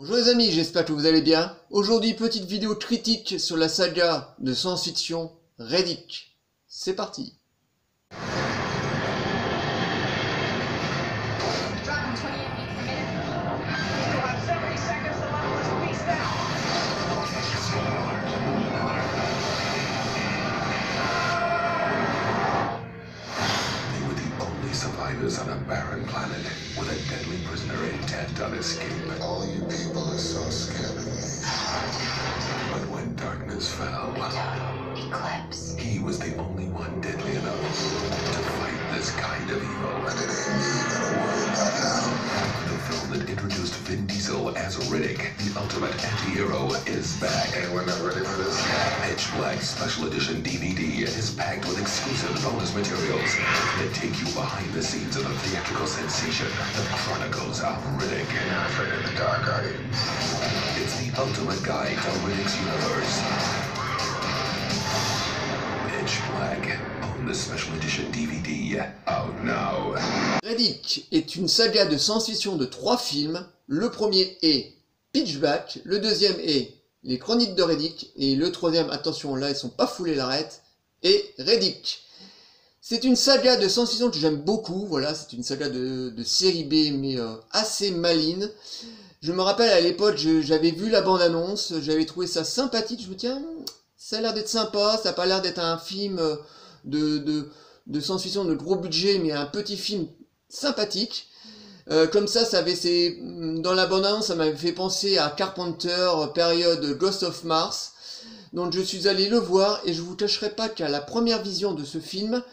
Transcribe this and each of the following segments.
Bonjour les amis, j'espère que vous allez bien. Aujourd'hui, petite vidéo critique sur la saga de science-fiction Riddick. C'est parti. Survivors on a barren planet with a deadly prisoner intent on escape. All you people are so scared of me. But when darkness fell, A total eclipse. he was the only one deadly enough to fight this kind of evil. But it ain't me you gotta worry about now. The film that introduced Vin Diesel as Riddick, the ultimate anti-hero, is back. And we're not ready for this. Pitch Black Special Edition DVD is packed with exclusive bonus materials that take you behind the scenes of the theatrical sensation, The Chronicles of Riddick. You're not afraid of the dark, are you? It's the ultimate guide to Riddick's universe. Pitch Black on the Special Edition DVD, out now. Riddick est une saga de science-fiction de 3 films. Le premier est Pitch Black, le deuxième est Les Chroniques de Riddick, et le troisième, attention là ils sont pas foulés l'arrête, est Riddick. C'est une saga de science-fiction que j'aime beaucoup, voilà, c'est une saga de série B mais assez maligne. Je me rappelle à l'époque, j'avais vu la bande-annonce, j'avais trouvé ça sympathique, je me dis tiens, ça a l'air d'être sympa, ça n'a pas l'air d'être un film de science-fiction de gros budget, mais un petit film sympathique. Comme ça dans la bande-annonce, ça m'avait fait penser à Carpenter, période Ghost of Mars. Donc je suis allé le voir, et je vous cacherai pas qu'à la première vision de ce film,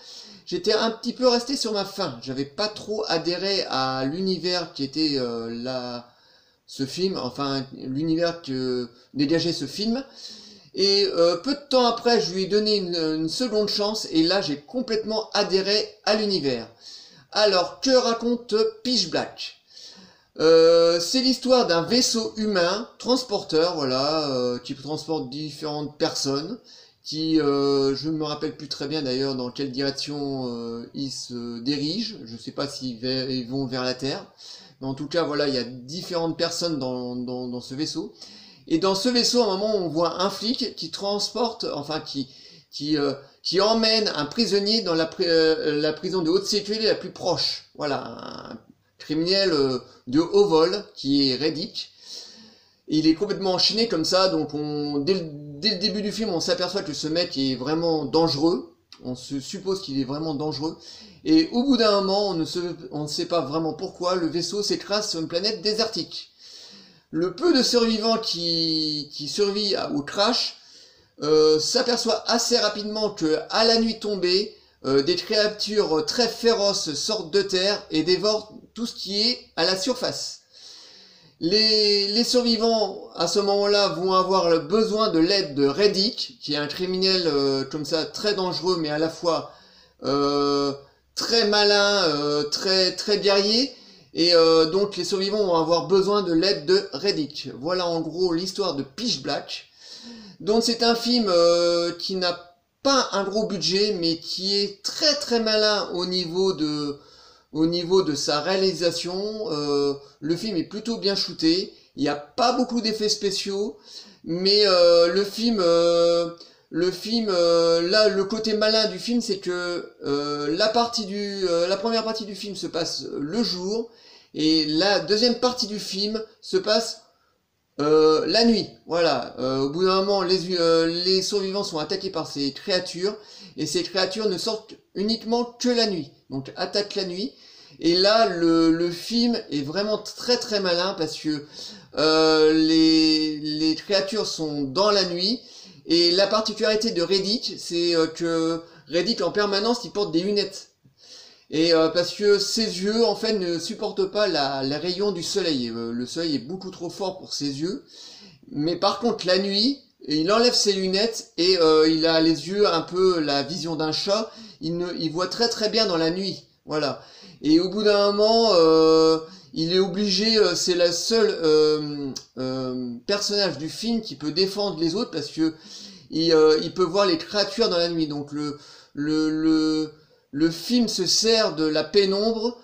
j'étais un petit peu resté sur ma faim. J'avais pas trop adhéré à l'univers qui était ce film, enfin l'univers que dégageait ce film. Et peu de temps après, je lui ai donné une seconde chance, et là j'ai complètement adhéré à l'univers. Alors, que raconte Pitch Black? C'est l'histoire d'un vaisseau humain, transporteur, voilà, qui transporte différentes personnes, qui, je ne me rappelle plus très bien d'ailleurs dans quelle direction ils se dirigent, je ne sais pas s'ils vont vers la Terre, mais en tout cas, voilà, il y a différentes personnes dans ce vaisseau. Et dans ce vaisseau, à un moment, on voit un flic qui transporte, enfin, qui emmène un prisonnier dans la prison de haute sécurité la plus proche. Voilà, un criminel de haut vol qui est Riddick. Il est complètement enchaîné comme ça, donc dès le début du film, on s'aperçoit que ce mec est vraiment dangereux. On se suppose qu'il est vraiment dangereux. Et au bout d'un moment, on ne sait pas vraiment pourquoi, le vaisseau s'écrase sur une planète désertique. Le peu de survivants qui survit au crash s'aperçoit assez rapidement que à la nuit tombée, des créatures très féroces sortent de terre et dévorent tout ce qui est à la surface. Les survivants à ce moment-là vont avoir besoin de l'aide de Riddick, qui est un criminel comme ça très dangereux mais à la fois très malin, très guerrier. Et donc les survivants vont avoir besoin de l'aide de Riddick. Voilà en gros l'histoire de Pitch Black. Donc c'est un film qui n'a pas un gros budget, mais qui est très malin au niveau de sa réalisation. Le film est plutôt bien shooté. Il n'y a pas beaucoup d'effets spéciaux, mais le film, là, le côté malin du film, c'est que la première partie du film se passe le jour, et la deuxième partie du film se passe la nuit. Voilà. Au bout d'un moment, les survivants sont attaqués par ces créatures, et ces créatures ne sortent uniquement que la nuit. Donc attaquent la nuit. Et là, le film est vraiment très malin, parce que les créatures sont dans la nuit. Et la particularité de Riddick, c'est que Riddick en permanence, il porte des lunettes. Et parce que ses yeux, en fait, ne supportent pas les rayons du soleil. Le soleil est beaucoup trop fort pour ses yeux. Mais par contre, la nuit, il enlève ses lunettes et il a les yeux un peu la vision d'un chat. Il voit très bien dans la nuit. Voilà. Et au bout d'un moment, il est obligé, c'est la seule personnage du film qui peut défendre les autres, parce que il peut voir les créatures dans la nuit. Donc le film se sert de la pénombre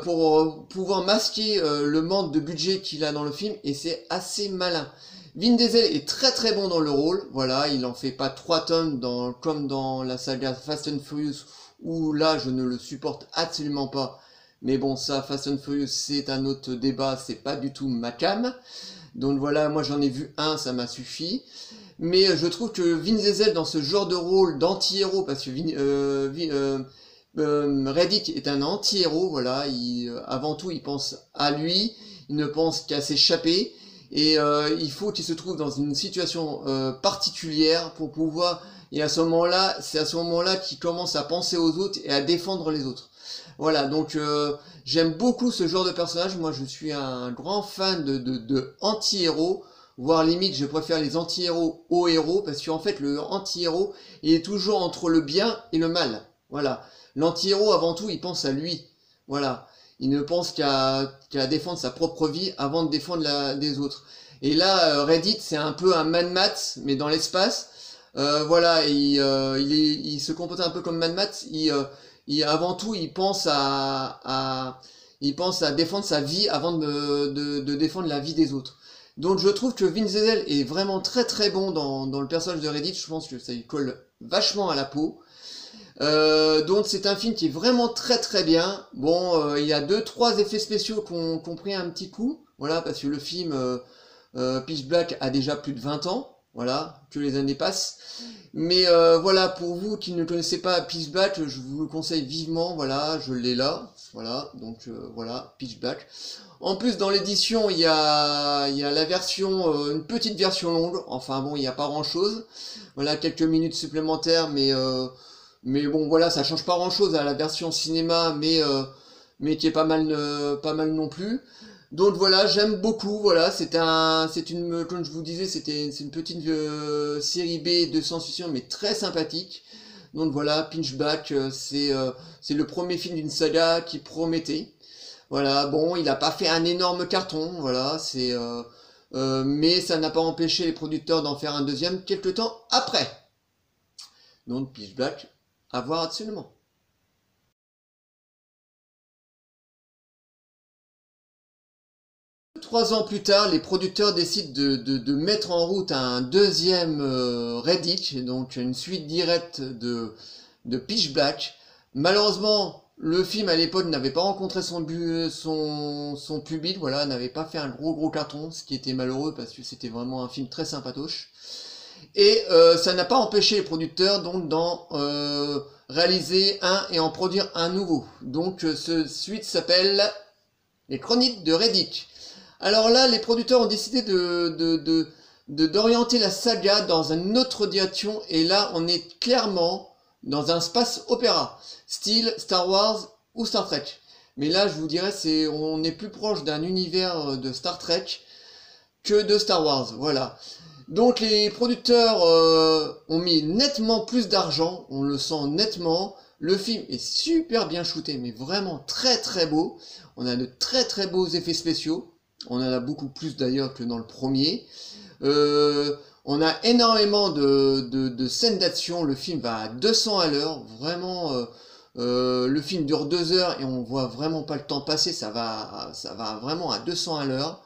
pour pouvoir masquer le manque de budget qu'il a dans le film, et c'est assez malin. Vin Diesel est très très bon dans le rôle, voilà, il en fait pas 3 tonnes comme dans la saga Fast and Furious, où là je ne le supporte absolument pas, mais bon, ça, Fast and Furious, c'est un autre débat, c'est pas du tout ma cam, donc voilà, moi j'en ai vu un, ça m'a suffi. Mais je trouve que Vin Diesel dans ce genre de rôle d'anti-héros, parce que Reddick est un anti-héros, voilà, avant tout il pense à lui, il ne pense qu'à s'échapper, et il faut qu'il se trouve dans une situation particulière pour pouvoir, et à ce moment-là, c'est à ce moment-là qu'il commence à penser aux autres et à défendre les autres. Voilà, donc j'aime beaucoup ce genre de personnage, moi je suis un grand fan de anti-héros, voire limite je préfère les anti-héros aux héros, parce qu'en fait le anti-héros il est toujours entre le bien et le mal, voilà. L'anti-héros avant tout il pense à lui, voilà. Il ne pense qu'à défendre sa propre vie avant de défendre des autres. Et là Reddit c'est un peu un Mad Max mais dans l'espace, voilà, il se comporte un peu comme Mad Max, avant tout il pense à défendre sa vie avant de défendre la vie des autres. Donc je trouve que Vin Diesel est vraiment très très bon dans le personnage de Reddit, je pense que ça lui colle vachement à la peau. Donc c'est un film qui est vraiment très très bien. Bon, il y a 2-3 effets spéciaux qui ont pris un petit coup, voilà, parce que le film Pitch Black a déjà plus de 20 ans, voilà, que les années passent. Mais voilà, pour vous qui ne connaissez pas Pitch Black, je vous le conseille vivement, voilà, je l'ai là, voilà, donc voilà, Pitch Black. En plus, dans l'édition, il y a la version, une petite version longue. Enfin bon, il n'y a pas grand-chose. Voilà, quelques minutes supplémentaires, mais bon, voilà, ça change pas grand-chose à la version cinéma, mais qui est pas mal non plus. Donc voilà, j'aime beaucoup. Voilà, comme je vous disais, c'est une petite série B de science-fiction, mais très sympathique. Donc voilà, Pitch Black, c'est le premier film d'une saga qui promettait. Voilà, bon, il n'a pas fait un énorme carton, voilà, mais ça n'a pas empêché les producteurs d'en faire un deuxième quelques temps après. Donc Pitch Black, à voir absolument. Trois ans plus tard, les producteurs décident de mettre en route un deuxième Reddick, donc une suite directe de Pitch Black. Malheureusement, le film à l'époque n'avait pas rencontré son public, voilà, n'avait pas fait un gros carton, ce qui était malheureux parce que c'était vraiment un film très sympatoche. Et ça n'a pas empêché les producteurs donc d'en réaliser un et en produire un nouveau. Donc ce suite s'appelle Les Chroniques de Reddick. Alors là, les producteurs ont décidé d'orienter la saga dans une autre direction, et là on est clairement dans un space opéra, style Star Wars ou Star Trek. Mais là, je vous dirais, on est plus proche d'un univers de Star Trek que de Star Wars, voilà. Donc les producteurs ont mis nettement plus d'argent, on le sent nettement. Le film est super bien shooté, mais vraiment très très beau. On a de très très beaux effets spéciaux. On en a beaucoup plus d'ailleurs que dans le premier. On a énormément de scènes d'action, le film va à 200 à l'heure, vraiment, le film dure 2 heures et on voit vraiment pas le temps passer, ça va vraiment à 200 à l'heure.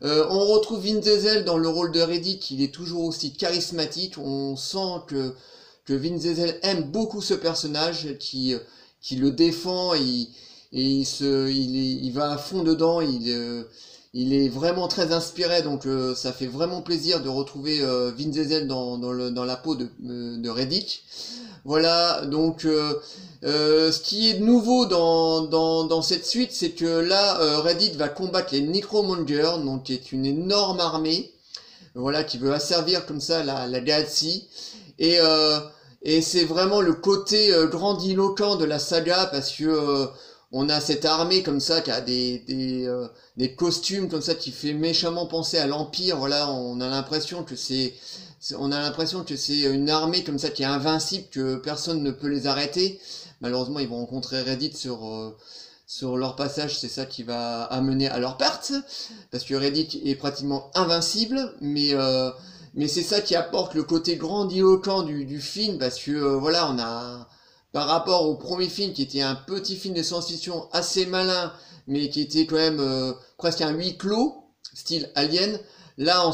On retrouve Vin Diesel dans le rôle de Reddick, il est toujours aussi charismatique, on sent que Vin Diesel aime beaucoup ce personnage, qui le défend, il va à fond dedans, il est vraiment très inspiré, donc ça fait vraiment plaisir de retrouver Vin Diesel dans la peau de Reddick. Voilà, donc ce qui est nouveau dans cette suite, c'est que là, Reddick va combattre les Necromongers, donc qui est une énorme armée, voilà, qui veut asservir comme ça la galaxie. Et c'est vraiment le côté grandiloquent de la saga, parce que on a cette armée comme ça qui a des costumes comme ça qui fait méchamment penser à l'Empire. Voilà, on a l'impression que c'est une armée comme ça qui est invincible, que personne ne peut les arrêter. Malheureusement, ils vont rencontrer Reddick sur leur passage, c'est ça qui va amener à leur perte, parce que Reddick est pratiquement invincible, mais c'est ça qui apporte le côté grandiloquent du film, parce que voilà, par rapport au premier film qui était un petit film de science-fiction assez malin, mais qui était quand même presque un huis clos, style Alien. Là,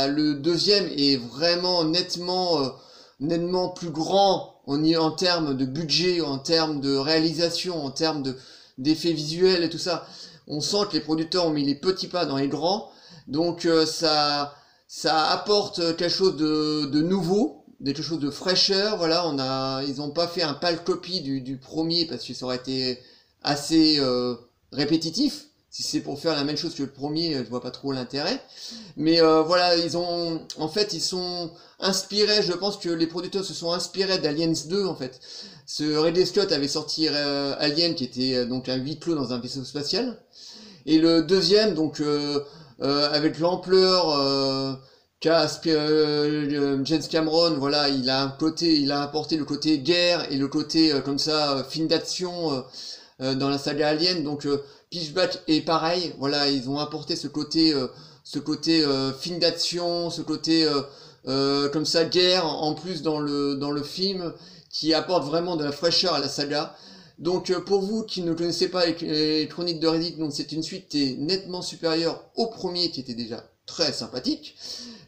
le deuxième est vraiment nettement plus grand en termes de budget, en termes de réalisation, en termes d'effets visuels et tout ça. On sent que les producteurs ont mis les petits pas dans les grands, donc ça apporte quelque chose de nouveau, quelque chose de fraîcheur. Voilà, ils ont pas fait un pâle copie du premier parce que ça aurait été assez répétitif. Si c'est pour faire la même chose que le premier, je vois pas trop l'intérêt. Mais voilà, ils sont inspirés, je pense que les producteurs se sont inspirés d'Aliens 2 en fait. Ridley Scott avait sorti Alien qui était donc un huis clos dans un vaisseau spatial. Et le deuxième, donc avec l'ampleur qu'a James Cameron, voilà, il a apporté le côté guerre et le côté comme ça film d'action dans la saga Alien. Donc Pitch Black est pareil, voilà, ils ont apporté ce côté film d'action, ce côté comme ça guerre en plus dans le film, qui apporte vraiment de la fraîcheur à la saga. Donc pour vous qui ne connaissez pas les Chroniques de Riddick, donc c'est une suite qui est nettement supérieure au premier qui était déjà très sympathique.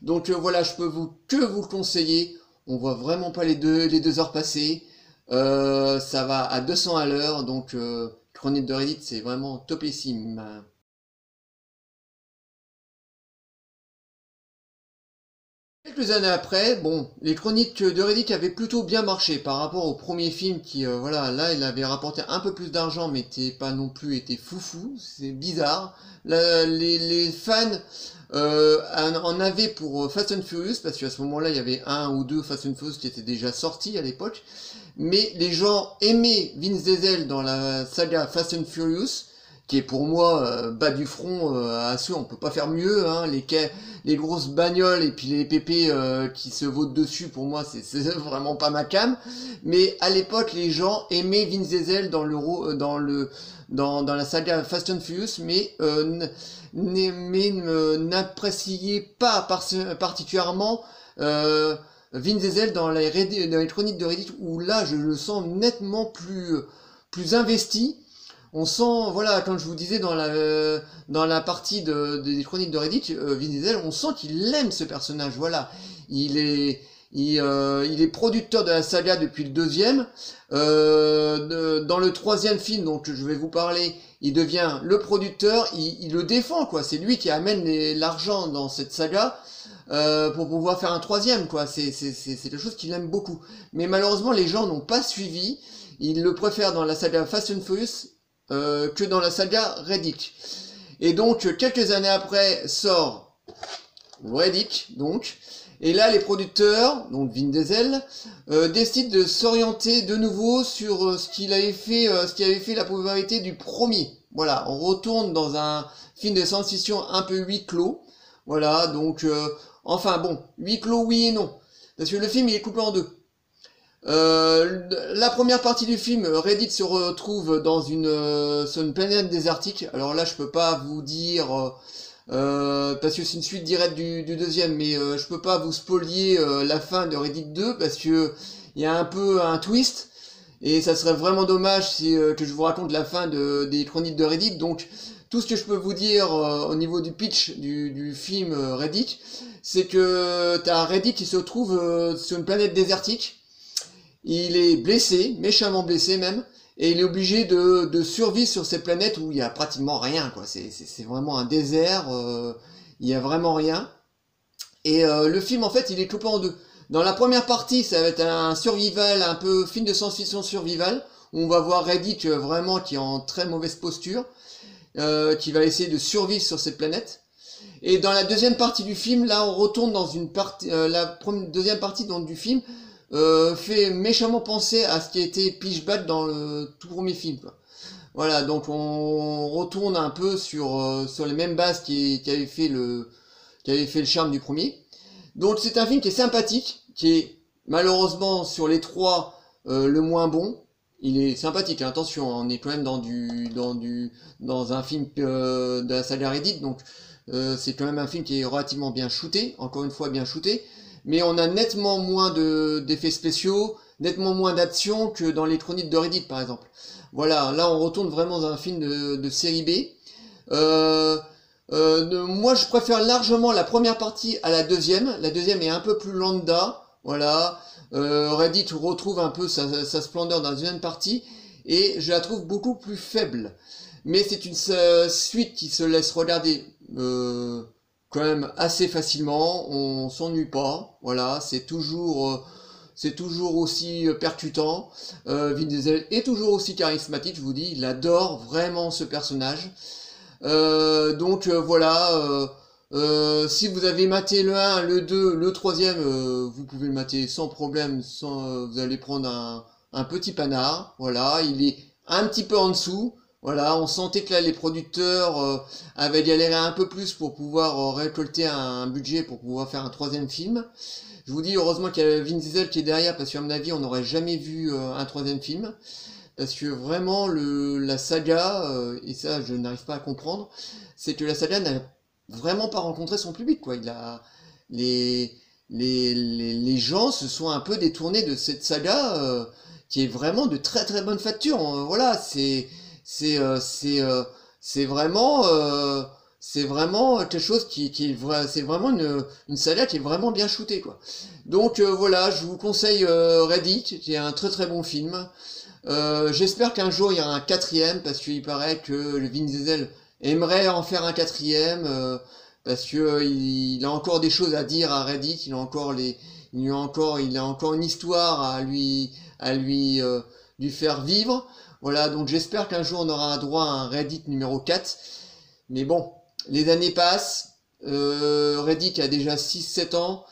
Donc voilà, je peux que vous le conseiller. On voit vraiment pas les deux heures passer. Ça va à 200 à l'heure, donc Chroniques de Riddick c'est vraiment topissime. Quelques années après, bon, les Chroniques de Riddick avaient plutôt bien marché par rapport au premier film qui, voilà, là, il avait rapporté un peu plus d'argent, mais était foufou, c'est bizarre. Là, les fans en avaient pour Fast and Furious, parce qu'à ce moment-là, il y avait 1 ou 2 Fast and Furious qui étaient déjà sortis à l'époque, mais les gens aimaient Vin Diesel dans la saga Fast and Furious, qui est pour moi bas du front à ceux, on peut pas faire mieux, hein, les grosses bagnoles et puis les pépés qui se votent dessus, pour moi c'est vraiment pas ma came. Mais à l'époque les gens aimaient Vin Diesel dans la saga Fast and Furious, mais n'appréciaient pas particulièrement Vin Diesel dans les Chroniques de Riddick, où là je le sens nettement plus investi. On sent, voilà, comme je vous disais dans la partie des Chroniques de Riddick, Vin Diesel, on sent qu'il aime ce personnage, voilà. Il est producteur de la saga depuis le deuxième. Dans le troisième film, donc je vais vous parler, il devient le producteur, il le défend, quoi. C'est lui qui amène l'argent dans cette saga pour pouvoir faire un troisième, quoi. C'est quelque chose qu'il aime beaucoup. Mais malheureusement, les gens n'ont pas suivi. Ils le préfèrent dans la saga Fast and Furious que dans la saga Riddick. Et donc quelques années après sort Riddick, donc, et là les producteurs, donc Vin Diesel, décident de s'orienter de nouveau sur ce qui avait fait la popularité du premier. Voilà, on retourne dans un film de science-fiction un peu huis clos. Voilà, donc enfin bon, huis clos oui et non, parce que le film il est coupé en deux. La première partie du film, Riddick se retrouve sur une planète désertique. Alors là, je peux pas vous dire parce que c'est une suite directe du deuxième, mais je peux pas vous spoiler la fin de Riddick 2 parce que il y a un peu un twist et ça serait vraiment dommage que je vous raconte la fin des Chroniques de Riddick. Donc tout ce que je peux vous dire au niveau du pitch du film Riddick, c'est que t'as Riddick qui se retrouve sur une planète désertique. Il est blessé, méchamment blessé même, et il est obligé de survivre sur cette planète où il y a pratiquement rien, quoi. C'est vraiment un désert, il y a vraiment rien. Et le film, en fait, il est coupé en deux. Dans la première partie, ça va être un survival, un peu film de science-fiction survival, où on va voir Riddick vraiment qui est en très mauvaise posture, qui va essayer de survivre sur cette planète. Et dans la deuxième partie du film, là, on retourne dans une partie, deuxième partie du film, fait méchamment penser à ce qui a été Pitch Black dans le tout premier film, quoi. Voilà, donc on retourne un peu sur les mêmes bases qui avait fait le charme du premier. Donc c'est un film qui est sympathique, qui est malheureusement sur les trois le moins bon. Il est sympathique, hein, attention, on est quand même dans un film de la saga Riddick, donc c'est quand même un film qui est relativement bien shooté, encore une fois bien shooté. Mais on a nettement moins d'effets spéciaux, nettement moins d'action que dans les Chroniques de Reddit par exemple. Voilà, là on retourne vraiment dans un film de série B. Moi je préfère largement la première partie à la deuxième est un peu plus lambda, voilà. Reddit retrouve un peu sa splendeur dans la deuxième partie, et je la trouve beaucoup plus faible. Mais c'est une suite qui se laisse regarder quand même assez facilement, on s'ennuie pas, voilà, c'est toujours aussi percutant. Vin Diesel est toujours aussi charismatique, je vous dis, il adore vraiment ce personnage. Voilà, si vous avez maté le 1, le 2, le 3e, vous pouvez le mater sans problème, vous allez prendre un petit panard, voilà, il est un petit peu en dessous. Voilà, on sentait que là les producteurs avaient galéré un peu plus pour pouvoir récolter un budget pour pouvoir faire un 3e film. Je vous dis heureusement qu'il y a Vin Diesel qui est derrière, parce qu'à mon avis on n'aurait jamais vu un 3e film. Parce que vraiment la saga, et ça je n'arrive pas à comprendre, c'est que la saga n'a vraiment pas rencontré son public, quoi. Les gens se sont un peu détournés de cette saga qui est vraiment de très très bonne facture. Voilà, c'est vraiment quelque chose qui est vrai, c'est vraiment une saga qui est vraiment bien shootée, quoi. Donc voilà, je vous conseille Reddit, qui est un très très bon film. J'espère qu'un jour il y aura un 4e, parce qu'il paraît que le Vin Diesel aimerait en faire un 4e, parce que il a encore des choses à dire à Reddit, il a encore une histoire à lui faire vivre. Voilà, donc j'espère qu'un jour on aura droit à un Reddit numéro 4. Mais bon, les années passent, Reddit a déjà 6-7 ans,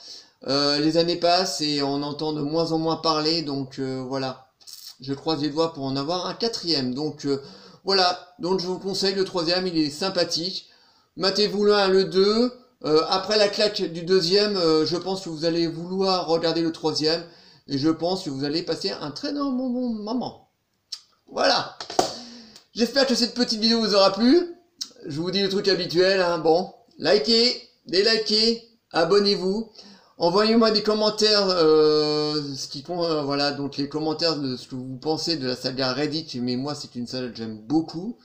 les années passent et on entend de moins en moins parler, donc voilà. Je croise les doigts pour en avoir un 4e. Donc voilà, donc je vous conseille le 3e, il est sympathique. Matez-vous le 1, le 2. Après la claque du 2e, je pense que vous allez vouloir regarder le 3e. Et je pense que vous allez passer un très bon moment. Voilà. J'espère que cette petite vidéo vous aura plu. Je vous dis le truc habituel, hein. Bon, likez, délikez, abonnez-vous. Envoyez-moi des commentaires, voilà, donc les commentaires de ce que vous pensez de la saga Reddit, mais moi c'est une saga que j'aime beaucoup.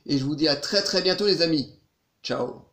Et je vous dis à très très bientôt les amis. Ciao.